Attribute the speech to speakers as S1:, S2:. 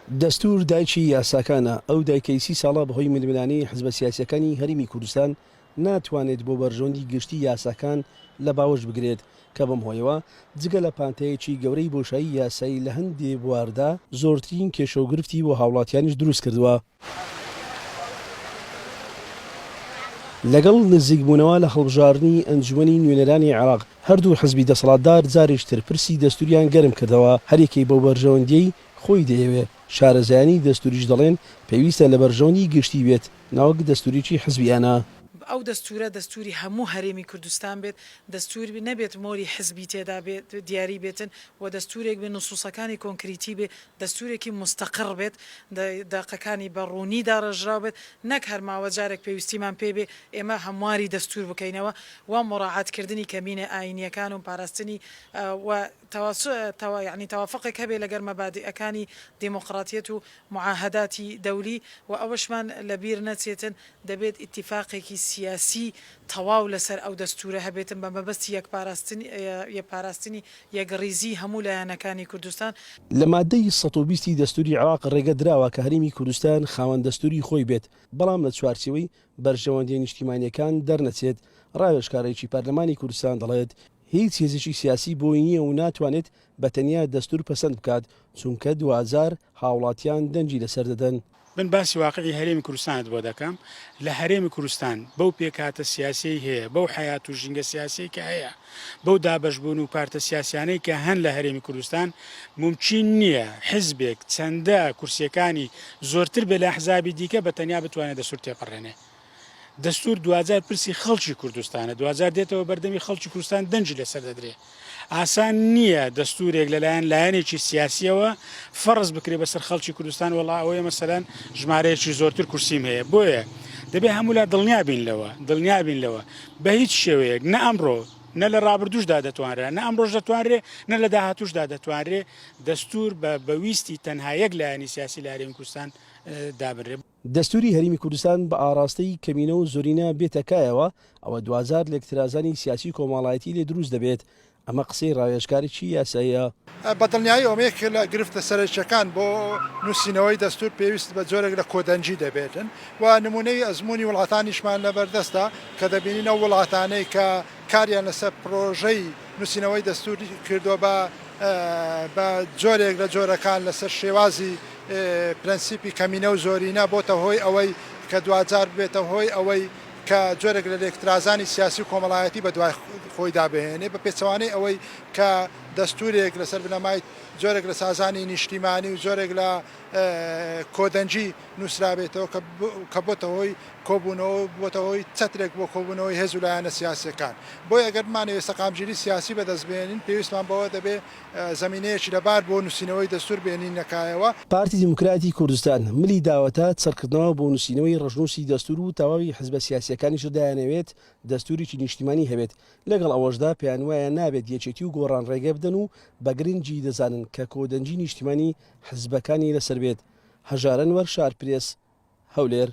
S1: دەستور دایکی یاساکانە ئەو دایکەی 30 ساڵە بەهۆی ململانەی حزبە سیاسیەکانی هەرێمی کوردستان ناتوانێت بۆ بەرژەوەندی گشتی یاساکان لە باوەش بگرێت کە بەم هۆیەوە جگە لە پانتەیەکی گەورەی بۆشایی یاسایی لە هەندێک بواردا زۆرترین کێشەوگرفتی بۆ هاوڵاتیانیش دروست کردووە. لەگەڵ نزیکبوونەوە لە هەڵبژاردننی ئەنجومەنی نوێنەرانی عێراق هەردوو حزبی دەسەڵاتدار جارێکتر پرسی دەستوریان گەرم کردەوە هەرێکی بۆ بەرژەوەندیی خۆی دەیەوێت. شارەزایانی دەستوریش دەڵێن پێویستە لە بەرژەوەندی گشتی بێت ناوەک دەستوریی حزبیانە.
S2: ئەو دەستورە دەستوری هەموو هەرێمی کوردستان بێت، دەستور نەبێت مۆری حزبی تێدا بێت دیاری بێتن و دەستورێک بێ نوسوسەکانی کۆنکریتی بێ، دەستورێکی مستەقر بێت، داقەکانی بەڕوونی داڕژرا بێت، نەک هەرماوە جارێک پێویستیمان پێبێ ئێمە هەمواری دەستور بکەینەوە و مڕاعاتکردنی کەمینە ئاینیەکان و پاراستنی و یعنی تەوافقێک هەبێ لەگەر مەبادئەکانی دیموقراتیەت و معاهداتی دەولی و ئەوەشمان لەبیر نەچێتن دەبێت ئیتیفاقێکی سیاسی تەواو لەسەر ئەو دەستورە هەبێتن بە مەبەستی یەکپاراستنی یەکڕیزی هەموو لایەنەکانی کوردستان.
S1: لە مادەی 120 دەستوری عێراق ڕێگە دراوە کە هەرێمی کوردستان خاوەن دەستوری خۆی بێت، بەڵام لە چوارچێوەی بەرژەوەندیە نیشتیمانیەکان دەرنەچێت. ڕاوێژکارێکی پەرلەمانی کوردستان دەڵێت هیچ هێزێکی سیاسی بۆی نییە و ناتوانێت بە تەنیا دەستور پەسەند بکات چونکە 2000 هاوڵاتیان دەنجی لەسەر دەدەن.
S3: من باسی واقعی هەرێمی کوردستانت بۆ دەکەم. لە هەرێمی کوردستان بەو پێکاتە سیاسی هەیە، بەو حیات و ژینگە سیاسی کە هەیە، بەو دابەشبوون و پارتە سیاسیانەی کە هەن لە هەرێمی کوردستان ممکن نییە حزبێک چەندە کورسیەکانی زۆرتر بێ لە حزابی دیکە بە تەنیا بتوانێت دەستور تێپەڕێنێ. دەستور 2000 پرسی خەڵکی کوردستانە، 2000 دێتەوە بەردەمی خەڵکی کوردستان دەنجی لەسەر دەدرێ. ئاسان نییە دەستورێک لەلایەن لایەنێکی سیاسیەوە فەرز بکرێ بەسەر خەڵکی کوردستان وەڵا ئەوەیە مەسەلەن ژمارەیەکی زۆرتر کورسیم هەیە. بۆیە دەبێت هەموو لا دڵنیا بین لەوە بە هیچ شێوەیەک نە ئەمڕۆ نە لە ڕابردوشدا دەتوانرێت، نە ئەمڕۆژ دەتوانرێت، نە لە داهاتوشدا دەتوانرێت دەستور بە بەویستی تەنها یەک لایەنی سیاسی لە هەرێمی کوردستان دابرێت.
S1: دەستوری هەرێمی کوردستان بە ئاراستەی کەمینە و زۆرینە بێتەکایەوە ئەوە 2000 لە اکترازانی سیاسی کۆمەڵایەتی لێ دروست دەبێت. ئەمە قسەی ڕاوێژکارێکی یاساییە.
S4: بەدڵنیایی ئەوەیەک لە گرفتە سەرچەکان بۆ نووسینەوەی دەستور پێویست بە جۆرێک لە کۆدەنجی دەبێتن و نمونەی ئەزمموی وڵاتانیشمان لەبەردەستە کە دەبینینە وڵاتانەی کە کاریان لەسەر پرۆژەی نووسینەوەی دەستوری کردووە بە جۆرێک لە جۆرەکان لەسەر شێوازی پرەنسیپی کەمینە و زۆرینە بۆتە هۆی ئەوەی کە 2000 بێتە هۆی ئەوەی کە جۆرێک لە لێکترازانی سیاسی و کۆمەڵایەتی بە دوای خۆی دابهێنێ بە پێچەوانەی ئەوەی کە دەستورێک لەسەر بنەمای جۆرێک لە سازانی نیشتیمانی و جۆرێک لە کۆدەنجی نووسرابێتەوە کە بۆتە هۆی کۆبوونەوە بۆتە هۆی چەترێک بۆ کۆبوونەوەی هێز و لایەنە سیاسەکان. بۆی ئەگەرمانەوێت سەقامگیری سیاسی بەدەستبێنین پێویستمان بەوە دەبێت زمینەیەکی لەبار بۆ نووسینەوەی دەستور بێنین نەکایەوە.
S1: پارتی دیموکراتی کوردستان ملی داوەتە چڕکردنەوە بۆ نووسینەوەی ڕژنووسی دەستور و تەواوی حزبە سیاسیەکانیش دایانەوێت دەستوریی نیشتیمانی هەبێت. لەگەڵ ئەوەشدا پێیان وایە نابێت یەکێتی و گۆڕان ڕێگە بدەن و بە گرنگی دەزانن کە کۆدەنجی نیشتیمانی حزبەکانی لەسەر بێت. هەژارەنوەر شارپرێس هەولێر.